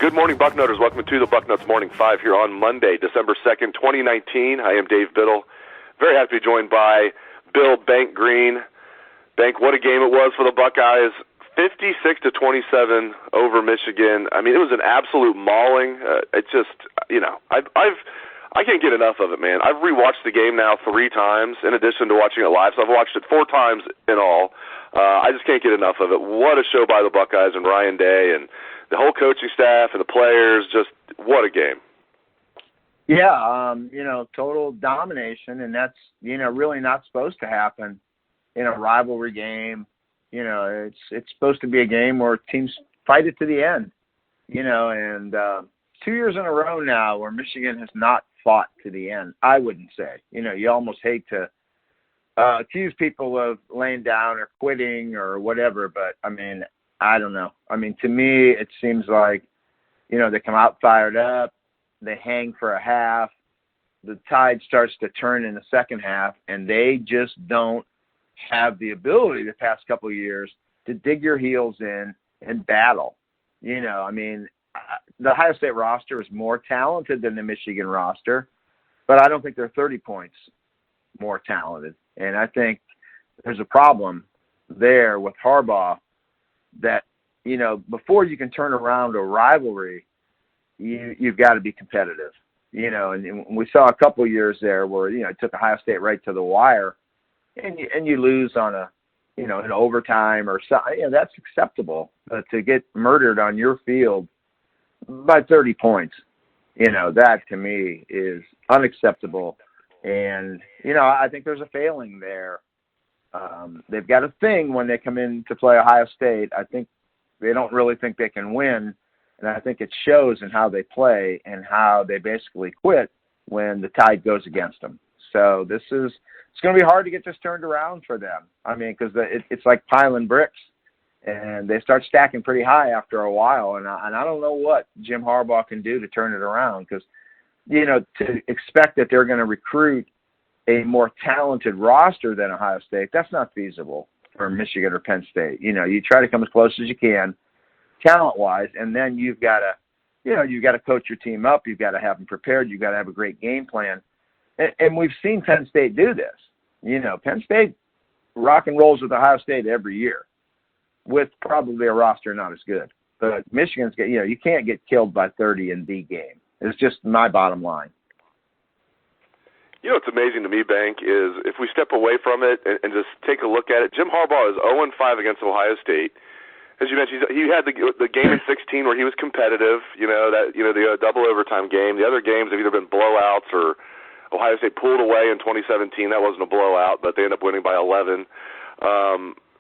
Good morning, Bucknutters. Welcome to the Bucknuts Morning 5 here on Monday, December 2nd, 2019. I am Dave Biddle. Very happy to be joined by Bill Bank Greene. Bank, what a game it was for the Buckeyes. 56-27 over Michigan. I mean, it was an absolute mauling. It just, I can't get enough of it, man. I've rewatched the game now 3 times in addition to watching it live, so I've watched it 4 times in all. I just can't get enough of it. What a show by the Buckeyes and Ryan Day and the whole coaching staff and the players. Just what a game. Yeah, total domination, and that's, really not supposed to happen in a rivalry game. It's supposed to be a game where teams fight it to the end, and 2 years in a row now where Michigan has not fought to the end, I wouldn't say. You almost hate to accuse people of laying down or quitting or whatever, but, I don't know. To me, it seems like, they come out fired up, they hang for a half, the tide starts to turn in the second half, and they just don't have the ability the past couple of years to dig your heels in and battle. The Ohio State roster is more talented than the Michigan roster, but I don't think they're 30 points more talented. And I think there's a problem there with Harbaugh that, before you can turn around a rivalry, you've got to be competitive. And we saw a couple of years there where, it took Ohio State right to the wire, and you lose on an overtime or something. That's acceptable. But to get murdered on your field by 30 points, that to me is unacceptable. And, I think there's a failing there. They've got a thing when they come in to play Ohio State. I think they don't really think they can win. And I think it shows in how they play and how they basically quit when the tide goes against them. So it's going to be hard to get this turned around for them. Because it's like piling bricks, and they start stacking pretty high after a while. And I don't know what Jim Harbaugh can do to turn it around, because, to expect that they're going to recruit a more talented roster than Ohio State, that's not feasible for Michigan or Penn State. You try to come as close as you can, talent-wise, and then you've got to coach your team up. You've got to have them prepared. You've got to have a great game plan. And we've seen Penn State do this. Penn State rock and rolls with Ohio State every year with probably a roster not as good. But Michigan's you can't get killed by 30 in the game. It's just my bottom line. What's amazing to me, Bank, is if we step away from it and just take a look at it, Jim Harbaugh is 0-5 against Ohio State. As you mentioned, he had the game in 16 where he was competitive, the double overtime game. The other games have either been blowouts or Ohio State pulled away in 2017. That wasn't a blowout, but they ended up winning by 11.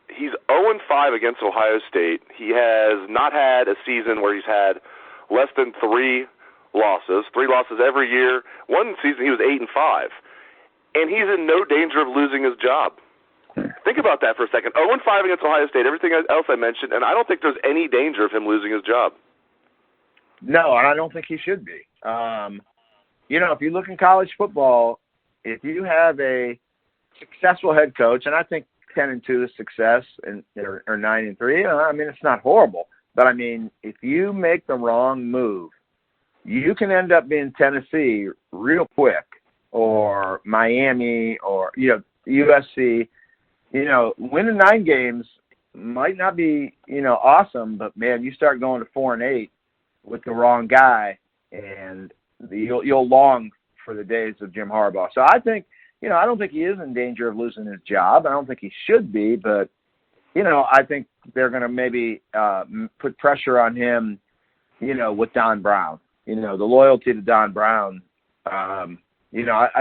He's 0-5 against Ohio State. He has not had a season where he's had less than 3 losses every year. One season he was 8-5, and he's in no danger of losing his job. Think about that for a second. 0-5 against Ohio State, everything else I mentioned, and I don't think there's any danger of him losing his job. No, and I don't think he should be. If you look in college football, if you have a successful head coach, and I think 10-2 is success, or 9-3, it's not horrible. But if you make the wrong move, you can end up being Tennessee real quick, or Miami, or USC. Winning 9 games might not be awesome, but man, you start going to 4-8 with the wrong guy, and you'll long for the days of Jim Harbaugh. So I think I don't think he is in danger of losing his job. I don't think he should be, but I think they're going to maybe put pressure on him, with Don Brown. The loyalty to Don Brown, I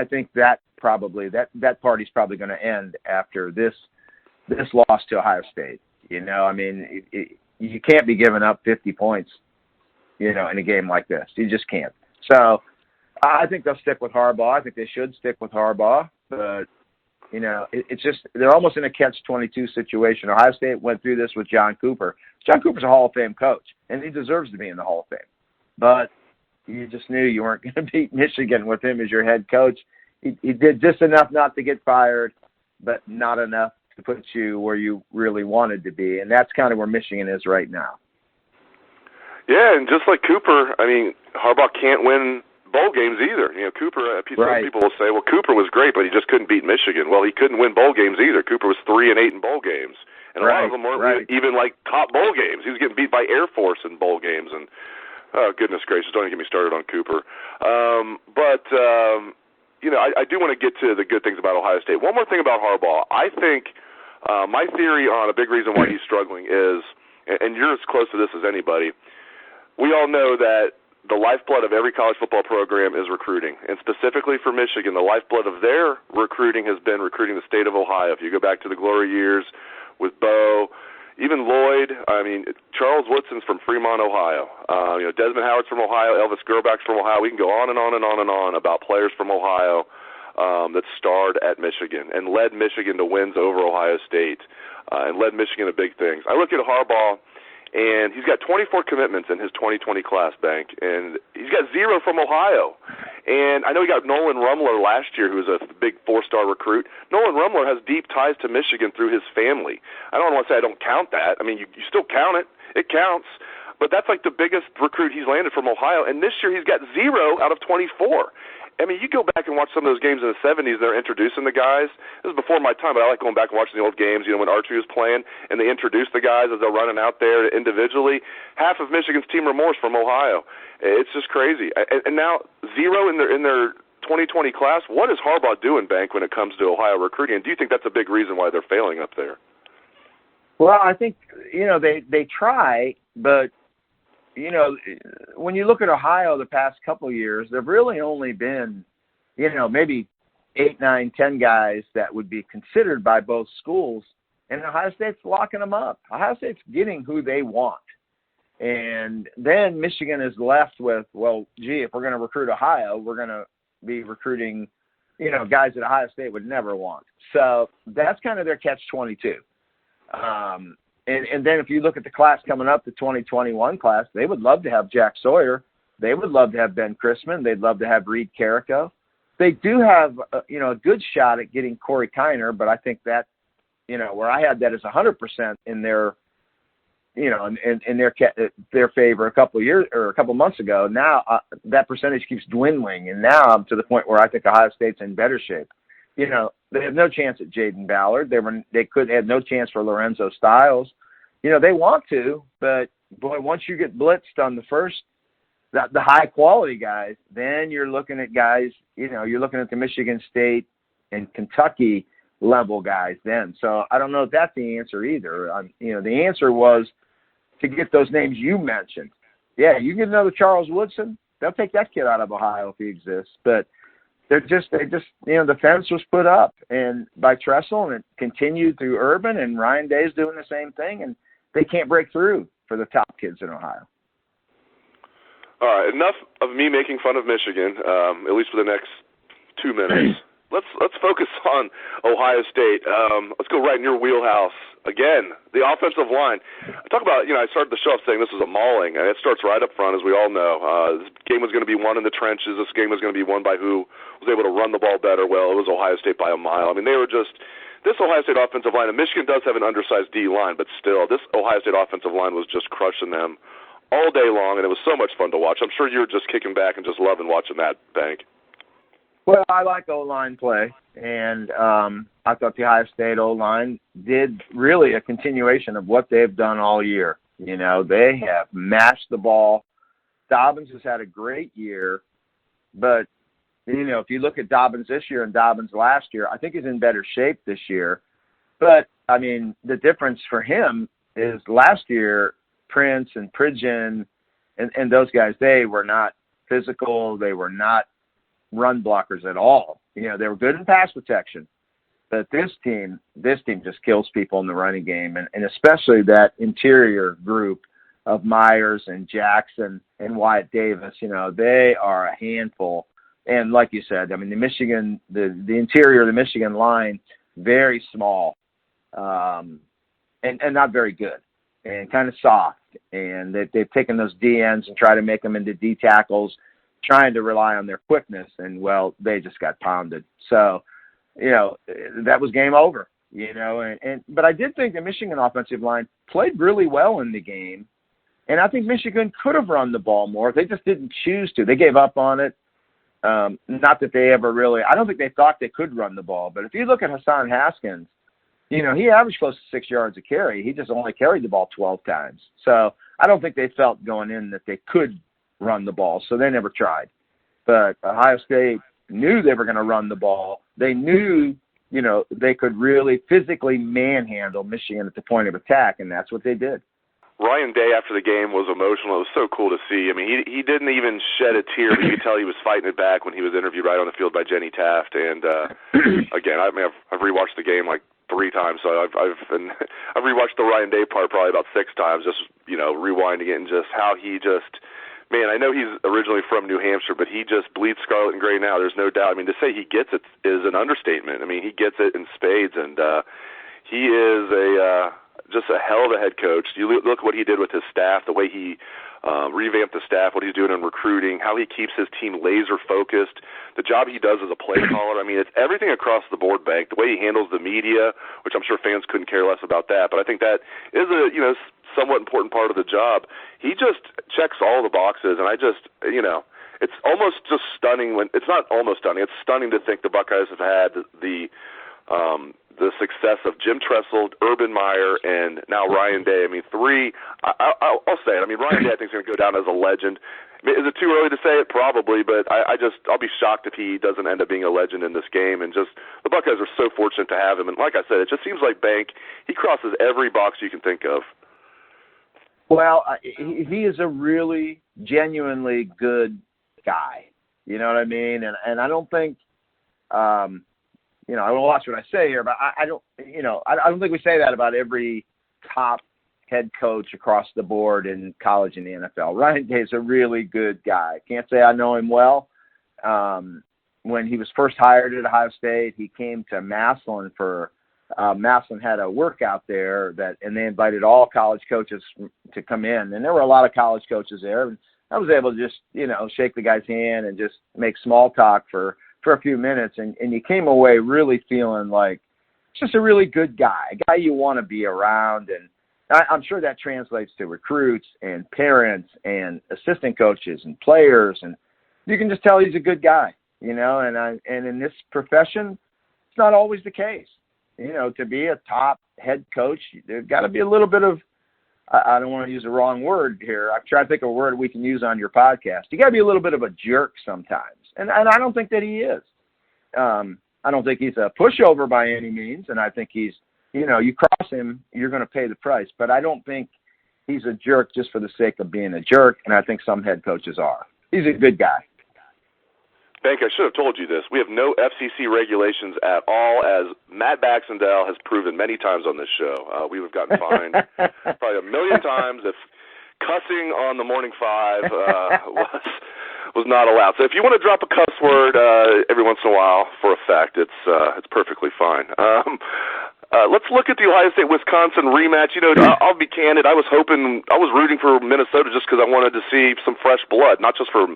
think that party's probably going to end after this loss to Ohio State. You can't be giving up 50 points, in a game like this. You just can't. So I think they'll stick with Harbaugh. I think they should stick with Harbaugh, but it's just they're almost in a catch-22 situation. Ohio State went through this with John Cooper. John Cooper's a Hall of Fame coach, and he deserves to be in the Hall of Fame. But you just knew you weren't going to beat Michigan with him as your head coach. He did just enough not to get fired, but not enough to put you where you really wanted to be. And that's kind of where Michigan is right now. Yeah, and just like Cooper, I mean, Harbaugh can't win bowl games either. You know, Cooper, some people will say, well, Cooper was great, but he just couldn't beat Michigan. Well, he couldn't win bowl games either. Cooper was 3-8 in bowl games. And a lot of them weren't even like top bowl games. He was getting beat by Air Force in bowl games. And, oh, goodness gracious, don't even get me started on Cooper. You know, I do want to get to the good things about Ohio State. One more thing about Harbaugh. I think my theory on a big reason why he's struggling is, and you're as close to this as anybody, we all know that the lifeblood of every college football program is recruiting. And specifically for Michigan, the lifeblood of their recruiting has been recruiting the state of Ohio. If you go back to the glory years with Bo, even Lloyd, I mean, Charles Woodson's from Fremont, Ohio. You know, Desmond Howard's from Ohio, Elvis Gerbach's from Ohio. We can go on and on and on and on about players from Ohio that starred at Michigan and led Michigan to wins over Ohio State and led Michigan to big things. I look at Harbaugh, and he's got 24 commitments in his 2020 class, Bank, and he's got 0 from Ohio. And I know he got Nolan Rumler last year, who was a big 4-star recruit. Nolan Rumler has deep ties to Michigan through his family. I don't want to say I don't count that. I mean, you still count it. It counts. But that's like the biggest recruit he's landed from Ohio. And this year he's got 0 out of 24. I mean, you go back and watch some of those games in the 70s, they're introducing the guys. This is before my time, but I like going back and watching the old games, you know, when Archie was playing, and they introduce the guys as they're running out there individually. Half of Michigan's team or more is from Ohio. It's just crazy. And now 0 in their 2020 class. What is Harbaugh doing, Bank, when it comes to Ohio recruiting? And do you think that's a big reason why they're failing up there? Well, I think, you know, they try, but you know, when you look at Ohio the past couple of years, there've really only been, you know, maybe 8, 9, 10 guys that would be considered by both schools, and Ohio State's locking them up. Ohio State's getting who they want. And then Michigan is left with, well, gee, if we're going to recruit Ohio, we're going to be recruiting, you know, guys that Ohio State would never want. So that's kind of their catch-22. And then if you look at the class coming up, the 2021 class, they would love to have Jack Sawyer. They would love to have Ben Chrisman. They'd love to have Reed Carrico. They do have, you know, a good shot at getting Corey Kiner, but I think that, you know, where I had that as 100% in their, you know, in their favor a couple of years or a couple of months ago. Now that percentage keeps dwindling, and now I'm to the point where I think Ohio State's in better shape. You know, they have no chance at Jaden Ballard. They could have no chance for Lorenzo Styles. You know, they want to, but boy, once you get blitzed on the high quality guys, then you're looking at guys, you know, you're looking at the Michigan State and Kentucky level guys then. So I don't know if that's the answer either. You know, the answer was to get those names you mentioned. Yeah, you get another Charles Woodson, they'll take that kid out of Ohio if he exists. But they just, you know, the fence was put up and by Tressel, and it continued through Urban, and Ryan Day's doing the same thing, and they can't break through for the top kids in Ohio. All right, enough of me making fun of Michigan, at least for the next 2 minutes. Let's focus on Ohio State. Let's go right in your wheelhouse. Again, the offensive line. I talk about, you know, I started the show off saying this was a mauling, and it starts right up front, as we all know. This game was going to be won in the trenches. This game was going to be won by who was able to run the ball better. Well, it was Ohio State by a mile. I mean, they were just – this Ohio State offensive line, and Michigan does have an undersized D line, but still, this Ohio State offensive line was just crushing them all day long, and it was so much fun to watch. I'm sure you were just kicking back and just loving watching that, Bank. Well, I like O-line play, and I thought the Ohio State O-line did really a continuation of what they've done all year. You know, they have mashed the ball. Dobbins has had a great year, but you know, if you look at Dobbins this year and Dobbins last year, I think he's in better shape this year. But, I mean, the difference for him is last year, Prince and Pridgeon and those guys, they were not physical. They were not run blockers at all. You know, they were good in pass protection. But this team just kills people in the running game, and especially that interior group of Myers and Jackson and Wyatt Davis. You know, they are a handful. And like you said, I mean, the interior of the Michigan line, very small, and not very good, and kind of soft. And they've taken those DNs and tried to make them into D tackles, trying to rely on their quickness, and well, they just got pounded. So, you know, that was game over. You know, but I did think the Michigan offensive line played really well in the game. And I think Michigan could have run the ball more. They just didn't choose to. They gave up on it. Not that they ever really – I don't think they thought they could run the ball. But if you look at Hassan Haskins, he averaged close to 6 yards a carry. He just only carried the ball 12 times. So I don't think they felt going in that they could run the ball, so they never tried. But Ohio State knew they were going to run the ball. They knew, they could really physically manhandle Michigan at the point of attack, and that's what they did. Ryan Day after the game was emotional. It was so cool to see. I mean, he didn't even shed a tear, but you could tell he was fighting it back when he was interviewed right on the field by Jenny Taft. And again, I've rewatched the game like 3 times, so I've rewatched the Ryan Day part probably about 6 times, just rewinding it and just how he just. Man, I know he's originally from New Hampshire, but he just bleeds scarlet and gray now. There's no doubt. I mean, to say he gets it is an understatement. I mean, he gets it in spades, and he is just a hell of a head coach. You look what he did with his staff, the way he revamped the staff, what he's doing in recruiting, how he keeps his team laser focused, the job he does as a play caller. I mean, it's everything across the board, Bank. The way he handles the media, which I'm sure fans couldn't care less about that, but I think that is a somewhat important part of the job. He just checks all the boxes, and I just it's almost just stunning when it's not almost stunning. It's stunning to think the Buckeyes have had the success of Jim Tressel, Urban Meyer, and now Ryan Day. I mean, 3. I'll say it. I mean, Ryan Day I think is going to go down as a legend. Is it too early to say it? Probably, but I'll be shocked if he doesn't end up being a legend in this game. And just the Buckeyes are so fortunate to have him. And like I said, it just seems like Bank. He crosses every box you can think of. Well, he is a really genuinely good guy. You know what I mean? And I don't think, I don't watch what I say here, but I don't think we say that about every top head coach across the board in college and the NFL. Ryan Day is a really good guy. Can't say I know him well. When he was first hired at Ohio State, he came to Massillon for Massillon had a workout there and they invited all college coaches to come in, and there were a lot of college coaches there. And I was able to just shake the guy's hand and just make small talk for a few minutes, and you came away really feeling like just a really good guy, a guy you want to be around. And I'm sure that translates to recruits and parents and assistant coaches and players, and you can just tell he's a good guy, and in this profession, it's not always the case. To be a top head coach, there's got to be a little bit of, I don't want to use the wrong word here. I'm trying to think of a word we can use on your podcast. You got to be a little bit of a jerk sometimes. And I don't think that he is. I don't think he's a pushover by any means. And I think he's, you cross him, you're going to pay the price. But I don't think he's a jerk just for the sake of being a jerk. And I think some head coaches are. He's a good guy. Bank, I should have told you this. We have no FCC regulations at all, as Matt Baxendale has proven many times on this show. We would have gotten fined probably 1 million times if cussing on the Morning Five was not allowed. So if you want to drop a cuss word every once in a while for effect, it's perfectly fine. Let's look at the Ohio State-Wisconsin rematch. I'll be candid. I was rooting for Minnesota just because I wanted to see some fresh blood, not just for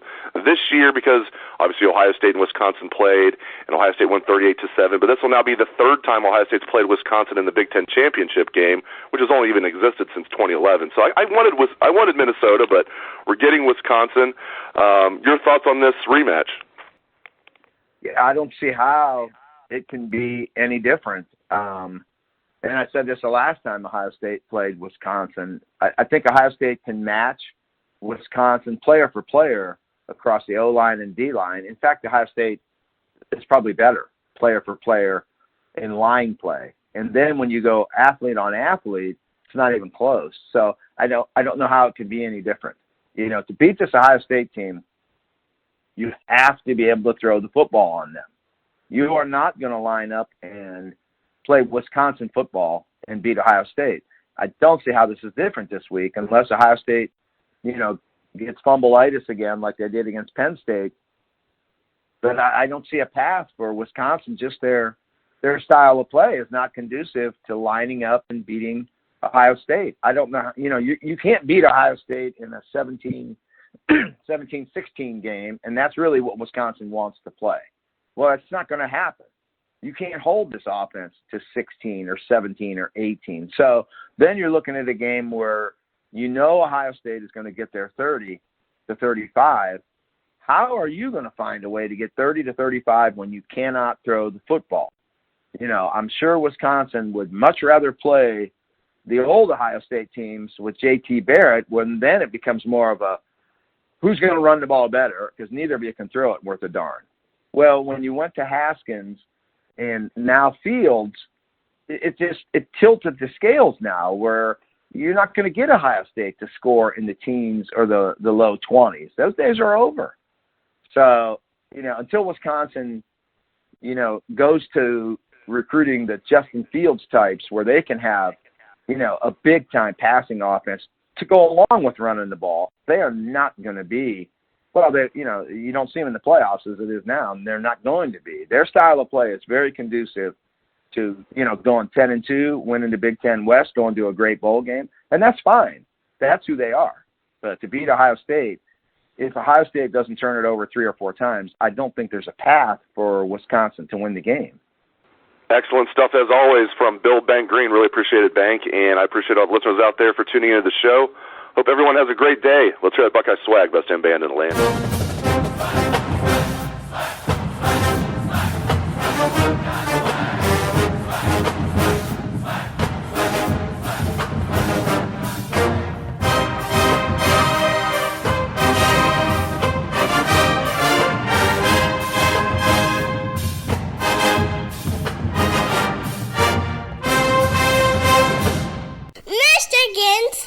this year because obviously Ohio State and Wisconsin played, and Ohio State won 38-7. But this will now be the 3rd time Ohio State's played Wisconsin in the Big Ten championship game, which has only even existed since 2011. So I wanted Minnesota, but we're getting Wisconsin. Your thoughts on this rematch? Yeah, I don't see how it can be any different. And I said this the last time Ohio State played Wisconsin. I think Ohio State can match Wisconsin player for player across the O-line and D-line. In fact, Ohio State is probably better player for player in line play. And then when you go athlete on athlete, it's not even close. So I don't know how it could be any different. To beat this Ohio State team, you have to be able to throw the football on them. You are not going to line up and play Wisconsin football and beat Ohio State. I don't see how this is different this week unless Ohio State, gets fumbleitis again like they did against Penn State. But I don't see a path for Wisconsin. Just their style of play is not conducive to lining up and beating Ohio State. I don't know. You can't beat Ohio State in a 17-16 game, and that's really what Wisconsin wants to play. Well, it's not going to happen. You can't hold this offense to 16 or 17 or 18. So then you're looking at a game where, You know Ohio State is going to get their 30 to 35. How are you going to find a way to get 30 to 35 when you cannot throw the football? You know, I'm sure Wisconsin would much rather play the old Ohio State teams with J.T. Barrett, when then it becomes more of a who's going to run the ball better, because neither of you can throw it worth a darn. Well, when you went to Haskins and now Fields, it tilted the scales now, where you're not going to get Ohio State to score in the teens or the low 20s. Those days are over. So, you know, until Wisconsin, you know, goes to recruiting the Justin Fields types where they can have, you know, a big-time passing offense to go along with running the ball, they are not going to be, well, they, you know, you don't see them in the playoffs as it is now, and they're not going to be. Their style of play is very conducive to, you know, going 10-2, winning the Big Ten West, going to a great bowl game, and that's fine. That's who they are. But to beat Ohio State, if Ohio State doesn't turn it over 3 or 4 times, I don't think there's a path for Wisconsin to win the game. Excellent stuff as always from Bill Bank Greene. Really appreciate it, Bank, and I appreciate all the listeners out there for tuning into the show. Hope everyone has a great day. Let's hear that Buckeye swag, best damn band in the land. Michigan's